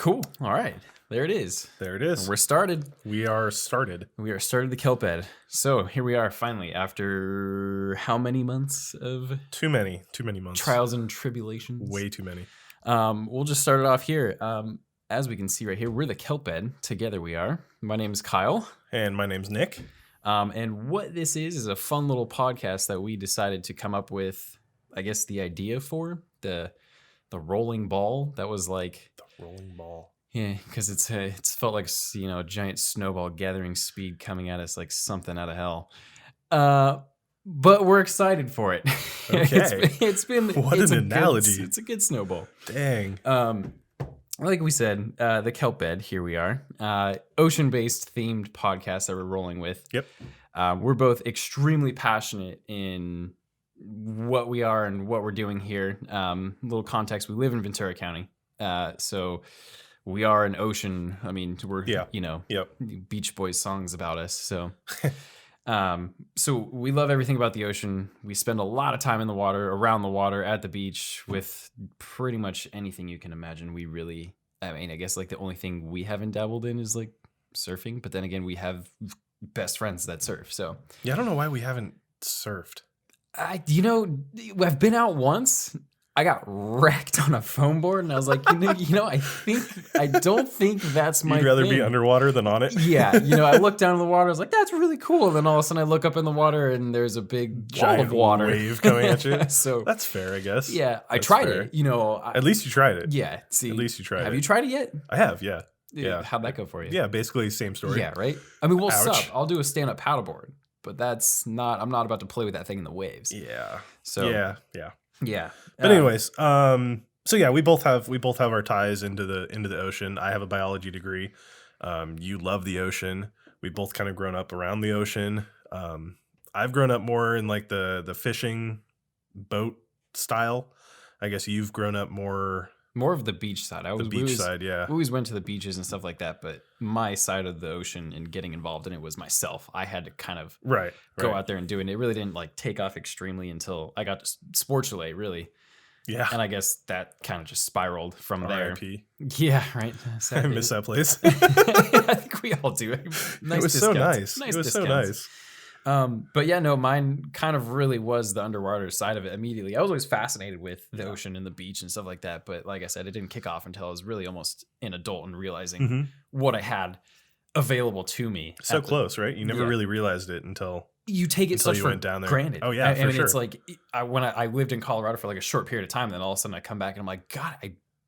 Cool. All right. There it is. There it is. We're started. We are started. We are started the Kelp Bed. So here we are finally after how many months of Too many months. trials and tribulations? Way too many. We'll just start it off here. As we can see right here, we're the Kelp Bed. Together we are. My name is Kyle. And my name's Nick. And what this is a fun little podcast that we decided to come up with, I guess, the idea for the rolling ball. That was like The rolling ball. yeah, because it's felt like a giant snowball gathering speed coming at us like something out of hell. But we're excited for it. Okay. it's been What it's an a analogy. It's a good snowball. Dang. Like we said, the Kelp Bed. Here we are, ocean-based themed podcast that we're rolling with. Yep. We're both extremely passionate in what we are and what we're doing here. Little context: we live in Ventura County, so we are an ocean. I mean, we're Yep. Beach Boys songs about us. So, so we love everything about the ocean. We spend a lot of time in the water, around the water, at the beach, with pretty much anything you can imagine. I guess like the only thing we haven't dabbled in is like surfing. But then again, we have best friends that surf. So Yeah, I don't know why we haven't surfed. I've been out once. I got wrecked on a foam board, and I was like, I don't think that's my You'd rather thing. be underwater than on it? Yeah, I looked down in the water. I was like, that's really cool. And then all of a sudden, I look up in the water, and there's a big wall Giant of water, wave coming at you. So That's fair, I guess. yeah, I That's tried fair. it. At least you tried it. Yeah. See, At least you tried have it. you tried it yet? I have, yeah. Yeah. How'd that go for you? Yeah, basically same story. Yeah. Right. I mean, we'll Ouch. sub. I'll do a stand-up paddleboard, but that's not. I'm not about to play with that thing in the waves. Yeah. So yeah. yeah. But anyways, so yeah, we both have our ties into the ocean. I have a biology degree. You love the ocean. We both kind of grown up around the ocean. I've grown up more in like the fishing boat style. I guess you've grown up more More of the beach side. side, yeah. We always went to the beaches and stuff like that, but my side of the ocean and getting involved in it was myself. I had to kind of Right. go out there and do it. And it really didn't like take off extremely until I got to Sports Chalet, really. Yeah. And I guess that kind of just spiraled from there. R.I.P. Yeah, right. I miss that place. I think we all do. Nice It was so nice. Nice It was so discounts. nice. But yeah, no, mine kind of really was the underwater side of it immediately. I was always fascinated with the ocean and the beach and stuff like that. But like I said, it didn't kick off until I was really almost an adult and realizing Mhm. what I had available to me. So close, right? You never Yeah. really realized it until You take it Until such you for went down there. granted. Oh, yeah, I for mean, sure. it's like when I lived in Colorado for like a short period of time, then all of a sudden I come back and I'm like, God,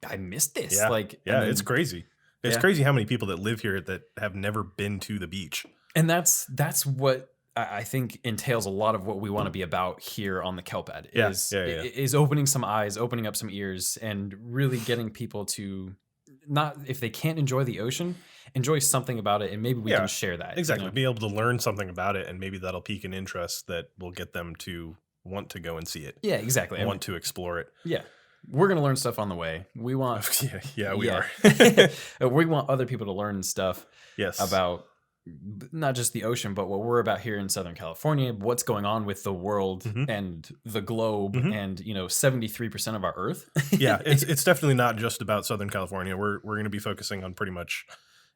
I missed this. Yeah. Like, Yeah, and it's then- crazy. It's Yeah. crazy how many people that live here that have never been to the beach. And that's what I think entails a lot of what we want to be about here on the Kelp Bed Yeah, is opening some eyes, opening up some ears, and really getting people to not, if they can't enjoy the ocean, enjoy something about it, and maybe we Yeah, can share that. Exactly. Be able to learn something about it, and maybe that'll pique an interest that will get them to want to go and see it. Yeah, exactly. I Want to explore it. yeah, we're gonna learn stuff on the way. We want Yeah, we are. we want other people to learn stuff Yes. about not just the ocean, but what we're about here in Southern California, what's going on with the world Mhm. and the globe, Mhm. and 73% of our Earth. Yeah, it's definitely not just about Southern California. We're going to be focusing on pretty much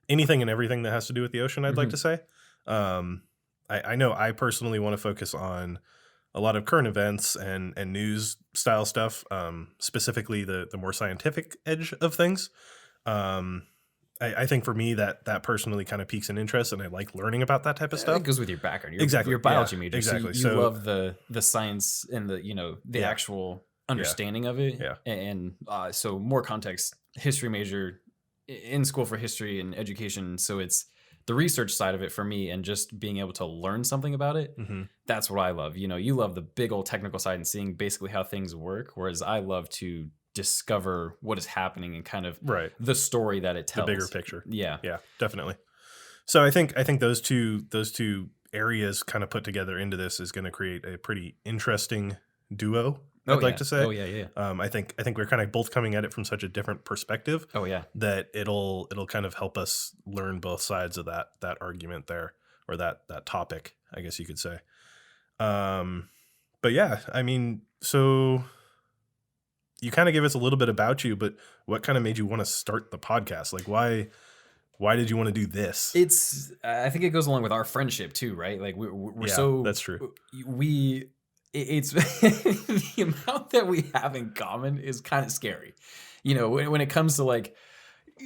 anything and everything that has to do with the ocean, I'd like Mhm. to say. I know I personally want to focus on a lot of current events and news style stuff, specifically the more scientific edge of things. I think for me that personally kind of piques an interest, and I like learning about that type of It stuff. goes with your background. Exactly, Your biology yeah, major. exactly. So you So- love the science and the Yeah. actual understanding of it. Yeah. And so more context, history major in school for history and education. So it's the research side of it for me, and just being able to learn something about it. hmm That's what I love. You love the big old technical side and seeing basically how things work, whereas I love to discover what is happening and kind of Right. the story that it The tells. bigger picture. Yeah. Yeah, definitely. So I think those two areas kind of put together into this is going to create a pretty interesting duo. I'd like to say. Oh yeah. I think we're kind of both coming at it from such a different perspective Oh yeah. that it'll kind of help us learn both sides of that argument there, or that topic, I guess you could say. But yeah, I mean, so you kind of gave us a little bit about you, but what kind of made you want to start the podcast? Like, why did you want to do this? I think it goes along with our friendship too, right? Like we're Yeah, so that's true. It's the amount that we have in common is kind of scary. You know, when it comes to like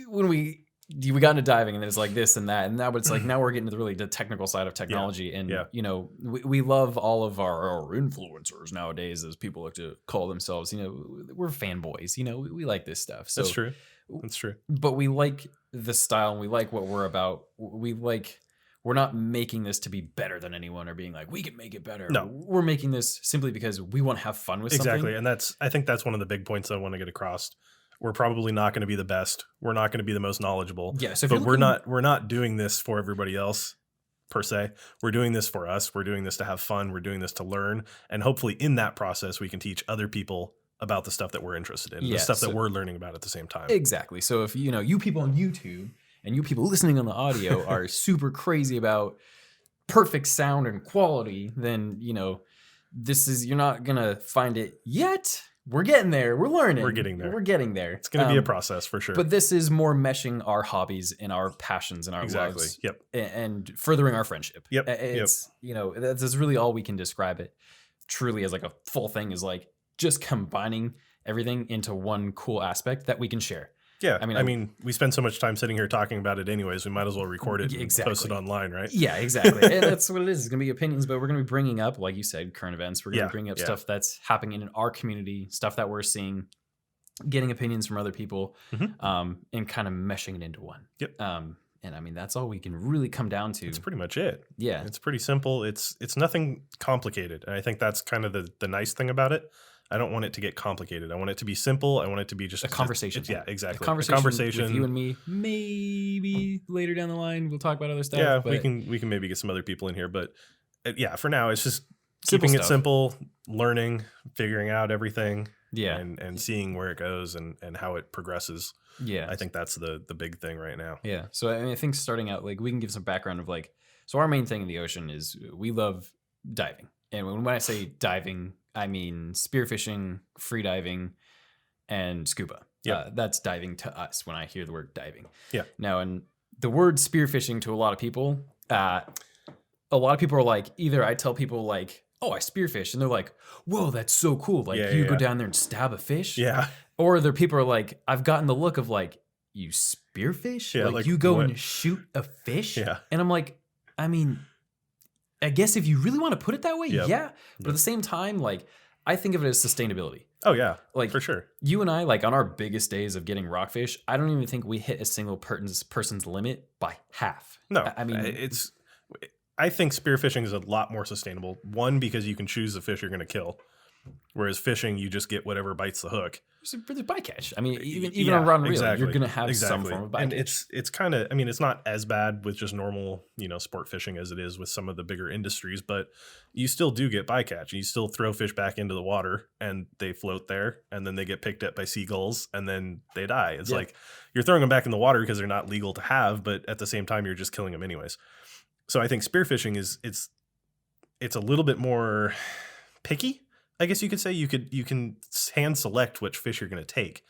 when we got into diving and then it's like this and that, and now it's like now we're getting to the technical side of technology, and you know, we love all of our influencers nowadays, as people like to call themselves. You know, we're fanboys. You know, we like this stuff. So That's true. That's true. But we like the style and we like what we're about. We're not making this to be better than anyone or being like, we can make it better. No. We're making this simply because we want to have fun with something. Exactly. And I think that's one of the big points I want to get across. We're probably not going to be the best. We're not going to be the most knowledgeable. Yeah. So but we're not doing this for everybody else per se. We're doing this for us. We're doing this to have fun. We're doing this to learn. And hopefully in that process, we can teach other people about the stuff that we're interested in, the stuff that we're learning about at the same time. Exactly. So if, you know, you people on YouTube and you people listening on the audio are super crazy about perfect sound and quality, then, you know, you're not going to find it yet. We're getting there. We're learning. We're getting there. We're getting there. It's going to be a process for sure. But this is more meshing our hobbies and our passions and our loves. Yep. And furthering our friendship. Yep. It's, you know, that's really all we can describe it truly as like a full thing, is like just combining everything into one cool aspect that we can share. Yeah. I mean, we spend so much time sitting here talking about it anyways. We might as well record it and post it online, right? Yeah, exactly. And that's what it is. It's going to be opinions, but we're going to be bringing up, like you said, current events. We're going to bring up stuff that's happening in our community, stuff that we're seeing, getting opinions from other people, and kind of meshing it into one. Yep. And I mean, that's all we can really come down to. It's pretty much it. Yeah. It's pretty simple. It's nothing complicated. And I think that's kind of the nice thing about it. I don't want it to get complicated. I want it to be simple. I want it to be just a conversation. Yeah, exactly. A conversation with you and me. Maybe later down the line we'll talk about other stuff. Yeah, we can maybe get some other people in here, but yeah, for now it's just keeping it simple, learning, figuring out everything, and seeing where it goes and how it progresses. Yeah, I think that's the big thing right now. Yeah, so I mean, I think starting out, like, we can give some background of like, so our main thing in the ocean is we love diving, and when I say diving, I mean spearfishing, free diving, and scuba. Yeah, that's diving to us when I hear the word diving. Yeah. Now, and the word spearfishing to a lot of people are like, either I tell people like, oh, I spearfish, and they're like, whoa, that's so cool. Like you go down there and stab a fish. Yeah. Or there people are like, I've gotten the look of like, you spearfish? Yeah, like you go and shoot a fish? Yeah. And I'm like, I mean, I guess if you really want to put it that way, yeah. But at the same time, like, I think of it as sustainability. Oh, yeah. Like, for sure. You and I, like, on our biggest days of getting rockfish, I don't even think we hit a single person's limit by half. No. I mean, I think spearfishing is a lot more sustainable. One, because you can choose the fish you're going to kill. Whereas fishing, you just get whatever bites the hook. It's bycatch. I mean, even on rod and reel, you're going to have some form of bycatch. And it's kind of, I mean, it's not as bad with just normal, sport fishing as it is with some of the bigger industries, but you still do get bycatch. You still throw fish back into the water and they float there, and then they get picked up by seagulls and then they die. It's like you're throwing them back in the water because they're not legal to have, but at the same time, you're just killing them anyways. So I think spearfishing it's a little bit more picky. I guess you could say you can hand select which fish you're going to take.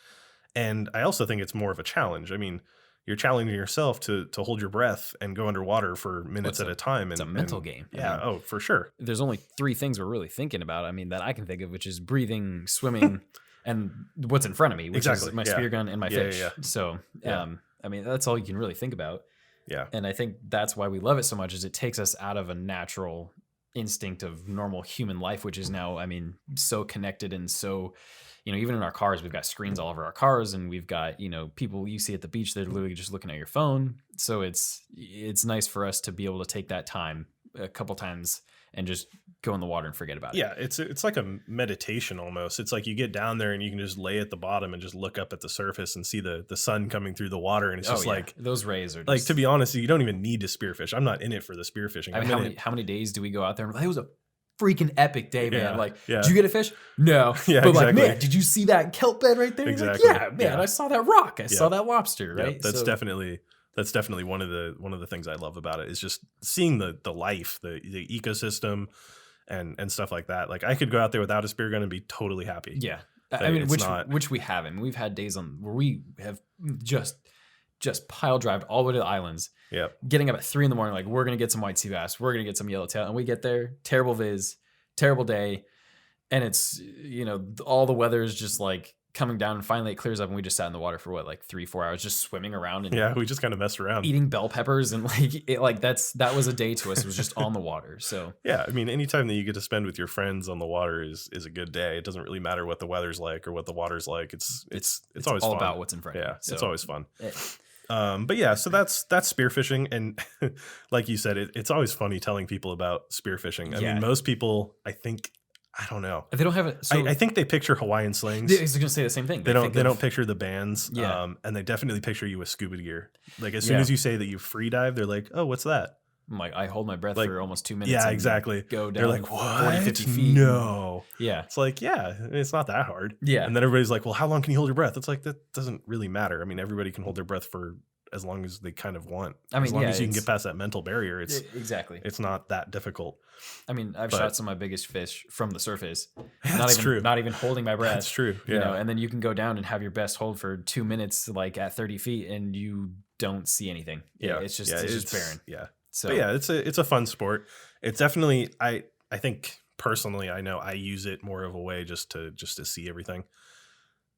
And I also think it's more of a challenge. I mean, you're challenging yourself to hold your breath and go underwater for minutes at a time. It's a mental game. Yeah. I mean, for sure. There's only 3 things we're really thinking about. I mean, that I can think of, which is breathing, swimming, and what's in front of me, which is my spear gun and my fish. Yeah. So, I mean, that's all you can really think about. Yeah. And I think that's why we love it so much, is it takes us out of a natural instinct of normal human life, which is now, I mean, so connected and so, even in our cars, we've got screens all over our cars, and we've got, people you see at the beach, they're literally just looking at your phone. So it's nice for us to be able to take that time a couple times and just go in the water and forget about it. Yeah, it's like a meditation almost. It's like you get down there and you can just lay at the bottom and just look up at the surface and see the sun coming through the water, and it's just like those rays are just, like, to be honest, you don't even need to spearfish. I'm not in it for the spearfishing. I mean, how many days do we go out there and it was a freaking epic day, man? Like, did you get a fish? No. Yeah, but exactly. like, man, did you see that kelp bed right there? Exactly. Like, yeah, man, I saw that rock. I saw that lobster, right? Yep, that's definitely one of the things I love about it, is just seeing the life, the ecosystem and stuff like that. Like, I could go out there without a spear gun and be totally happy. Yeah. I mean, It's not. which we haven't. We've had days on where we have just pile drived all the way to the islands. Yeah. Getting up at 3 a.m, like we're gonna get some white sea bass, we're gonna get some yellowtail, and we get there, terrible viz, terrible day, and it's all the weather is just like coming down, and finally it clears up, and we just sat in the water for what, like 3-4 hours, just swimming around and Yeah, we just kind of messed around. eating bell peppers, and that was a day to us. It was just on the water. So Yeah, I mean, anytime that you get to spend with your friends on the water is a good day. It doesn't really matter what the weather's like or what the water's like. It's always all fun. about what's in front of you. Yeah, So, it's always fun. eh, But yeah, so that's spearfishing, and like you said, it's always funny telling people about spearfishing. I Yeah. mean, most people, I don't know. they don't have it. So I think they picture Hawaiian slings. I was gonna say the same thing. They think don't of- picture the bands. Yeah. And they definitely picture you with scuba gear. Like as soon Yeah. as you say that you free dive, they're like, "Oh, what's that?" I'm like, I hold my breath Like, for almost 2 minutes. Yeah, and exactly. Go down. They're like, 40, "What? 50 feet. No." Yeah. It's like, yeah, it's not that hard. Yeah. And then everybody's like, "Well, how long can you hold your breath?" It's like that doesn't really matter. I mean, everybody can hold their breath for as long as they kind of want. I mean, as long yeah, as you can it's- get past that mental barrier, Exactly. it's not that difficult. I mean, I've but- shot some of my biggest fish from the surface. That's true. Not even holding my breath. That's true. Yeah. You know, and then you can go down and have your best hold for 2 minutes, like at 30 feet, and you don't see anything. Yeah. It's just Yeah, it's just barren. Yeah. So But yeah, it's a fun sport. It's definitely I think personally I know I use it more of a way just to see everything.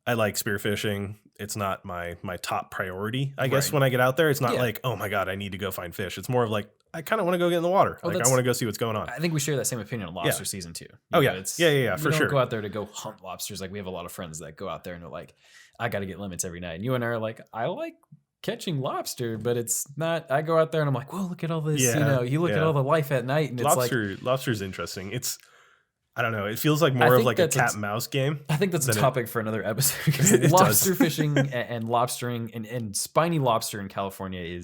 I like spearfishing. It's not my top priority, I guess, Right. when I get out there. It's not Yeah. like, oh my God, I need to go find fish. It's more of like, I kind of want to go get in the water. Oh, Like I that's- want to go see what's going on. I think we share that same opinion on lobster season too. Oh, You yeah. know, it's Yeah, we for don't sure. go out there to go hunt lobsters. Like we have a lot of friends that go out there and they're like, I got to get limits every night. And you and I are like, I like catching lobster, but it's not. I go out there and I'm like, well, look at all this. Yeah, You look at yeah. all the life at night, and it's like, Lobster's interesting. It's, I don't know. It feels like I more of think like a that's cat and mouse game. I think that's a than it- topic for another episode. Because It does. lobster fishing and lobstering and spiny lobster in California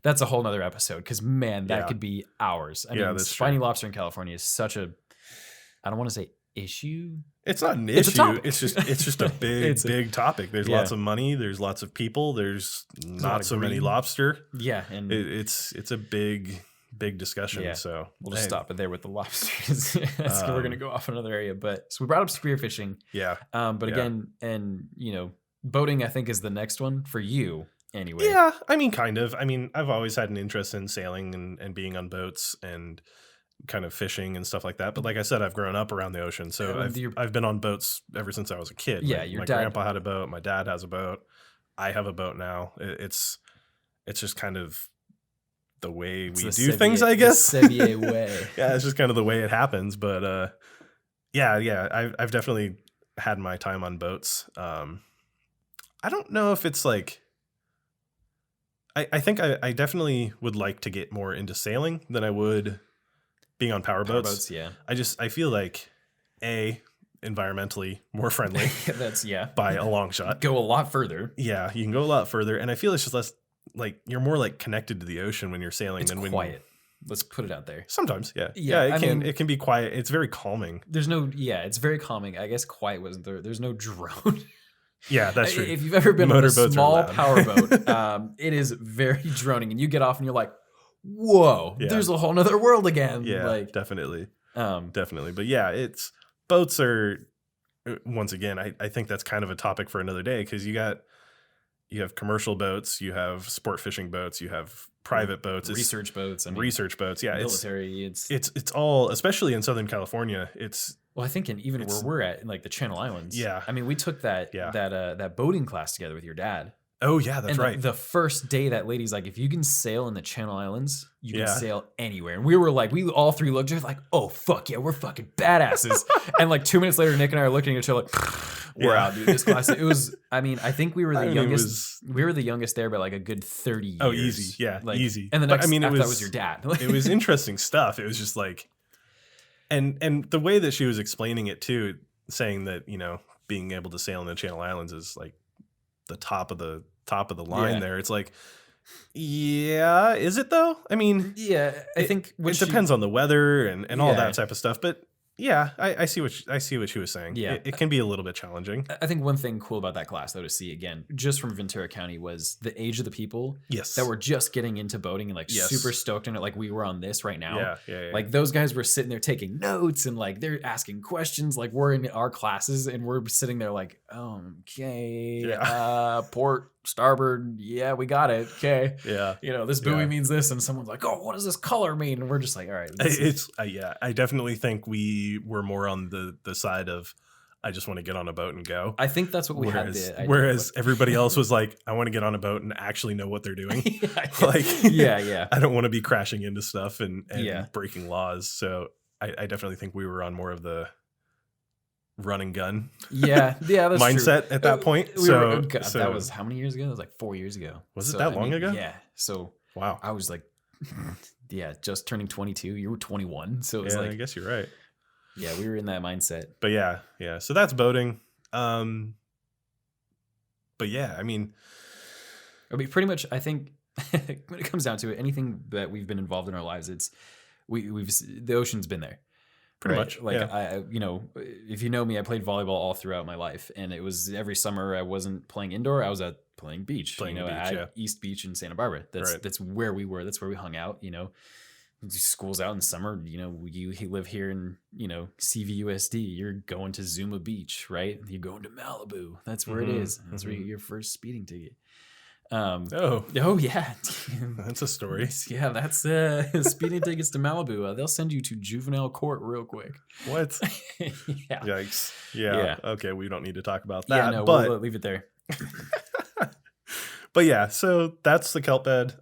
that's a whole nother episode. Because man, that Yeah. could be hours. I Yeah, mean, that's spiny true. lobster in California is such a, I don't want to say issue. It's not an It's a issue. topic. It's just a big, It's a- big topic. There's Yeah. lots of money. There's lots of people. There's a lot not of so many greed. lobster. Yeah, and It's a big discussion. Yeah. So we'll just hey, stop it there with the lobsters. We're gonna go off another area, but so we brought up spearfishing. Yeah. But Yeah. again, and boating I think is the next one for you anyway. Yeah. I mean, kind of. I mean, I've always had an interest in sailing and being on boats and kind of fishing and stuff like that. But like I said, I've grown up around the ocean, so I've been on boats ever since I was a kid. Yeah, Like, your my dad- grandpa had a boat. My dad has a boat. I have a boat now. It's just kind of the way It's we the do things, I the guess. Sevier way. Yeah, it's just kind of the way it happens. But yeah, I've definitely had my time on boats. I don't know if it's like. I think I definitely would like to get more into sailing than I would being on powerboats. Yeah. I feel like environmentally more friendly That's by a long shot. go a lot further. Yeah, you can go a lot further, and I feel it's just less like you're more like connected to the ocean when you're sailing It's than when quiet. Let's put it out there. sometimes, yeah. Yeah, Yeah, I mean- it can be quiet. It's very calming. There's no, it's very calming. I guess quiet wasn't there. There's no drone. Yeah, that's true. If you've ever been on a Motorboats are small loud. powerboat, it is very droning, and you get off and you're like, whoa, Yeah. there's a whole nother world again. Yeah, Like, definitely. um, Definitely. But yeah, it's boats are once again, I think that's kind of a topic for another day because you have commercial boats, you have sport fishing boats, you have private boats, research boats. I mean, research boats. Yeah, military. it's all, especially in Southern California. Well, I think even where It's- we're at, in like the Channel Islands. Yeah. I mean, we took that Yeah. that boating class together with your dad. Oh yeah, that's And right. The first day that lady's like, if you can sail in the Channel Islands, you can Yeah. sail anywhere. And we were like, we all three looked at it like, oh fuck yeah, we're fucking badasses. And like 2 minutes later, Nick and I are looking at each other like, we're Yeah. out, dude. This class. It was. I mean, I think we were the I mean, it youngest. We were the youngest there by like a good 30 years. Oh, easy. Yeah, Like, easy. And the But, next, I mean, after that was your dad. it was interesting stuff. It was just like, and the way that she was explaining it too, saying that being able to sail in the Channel Islands is like the top of the line Yeah. there. It's like, yeah, is it though? I mean, Yeah, I think it depends on the weather and all Yeah. that type of stuff. But Yeah, I see I see what she was saying. Yeah. It can be a little bit challenging. I think one thing cool about that class, though, to see again, just from Ventura County, was the age of the people Yes. that were just getting into boating and like Yes. super stoked on it, like we were on this right now. Yeah. Like those guys were sitting there taking notes and like they're asking questions. Like we're in our classes and we're sitting there like, okay, Yeah. port, starboard, yeah, we got it. Okay. Yeah. You know, this buoy Yeah. means this, and someone's like, "Oh, what does this color mean?" And we're just like, "All right." It's yeah. I definitely think we were more on the side of I just want to get on a boat and go. I think that's what we had. Whereas everybody else was like, I want to get on a boat and actually know what they're doing. Yeah. I don't want to be crashing into stuff and Yeah. breaking laws. So I definitely think we were on more of the run and gun Yeah, that's mindset true. at that point. God, So that was how many years ago? That was like 4 years ago. Was it that long ago? Yeah. So wow. I was like, yeah, just turning 22. You were 21. So it was Yeah, like, I guess you're right. yeah, we were in that mindset. But yeah. So that's boating. But yeah, I mean, pretty much, I think when it comes down to it, anything that we've been involved in our lives, it's we've the ocean's been there. pretty Right? much. Like yeah. if you know me, I played volleyball all throughout my life, and it was every summer I wasn't playing indoor, I was at playing beach. Playing beach, at yeah. East Beach in Santa Barbara. That's where we were. That's where we hung out. School's out in summer. You live here in CVUSD. You're going to Zuma Beach, right? You're going to Malibu. That's where it is. That's where you get your first speeding ticket. Oh yeah, that's a story. Yeah, that's speeding tickets to Malibu. They'll send you to juvenile court real quick. What? Yeah. Yikes. Yeah. Okay, we don't need to talk about that. Yeah, no, but we'll leave it there. but yeah, so that's the Kelp Bed.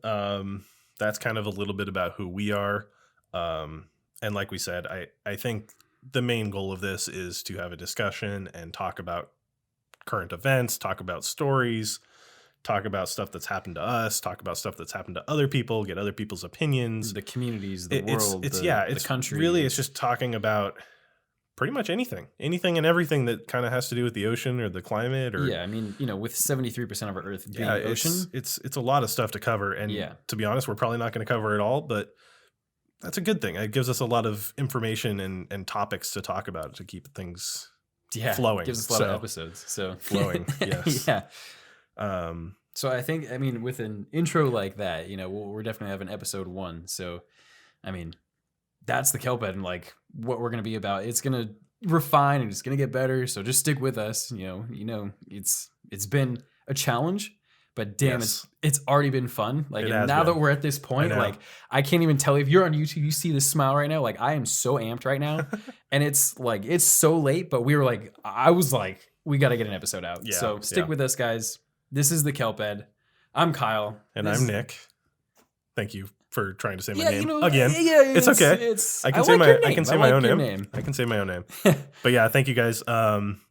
That's kind of a little bit about who we are. And like we said, I think the main goal of this is to have a discussion and talk about current events, talk about stories, talk about stuff that's happened to us, talk about stuff that's happened to other people, get other people's opinions, the communities, the world, it's the country. Really, it's just talking about pretty much anything and everything that kind of has to do with the ocean or the climate or with 73% of our Earth being ocean, it's a lot of stuff to cover. And to be honest, we're probably not going to cover it all, but that's a good thing. It gives us a lot of information and topics to talk about to keep things flowing. Gives us a lot of episodes. So flowing, yes. Yeah. So I think, with an intro like that, we're definitely having episode 1. So, that's the Kelp Bed and like what we're going to be about. It's going to refine and it's going to get better. So just stick with us. It's been a challenge, but damn, it's already been fun. Like, and now that we're at this point, like I can't even tell if you're on YouTube, you see this smile right now. Like I am so amped right now. And it's like, it's so late, but we were like, I was like, we got to get an episode out. Yeah, so stick with us, guys. This is the Kelp Bed. I'm Kyle. And I'm Nick. Thank you for trying to say my name again. Yeah, it's okay. I can say my own name. I can say my own name. But yeah, thank you guys.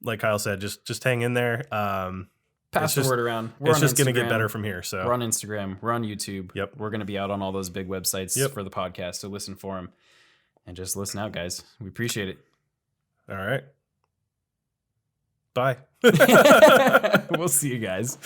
Like Kyle said, just hang in there. Pass the word around. It's just going to get better from here. So we're on Instagram. We're on YouTube. Yep. We're going to be out on all those big websites for the podcast. So listen for them and just listen out, guys. We appreciate it. All right. Bye. We'll see you guys.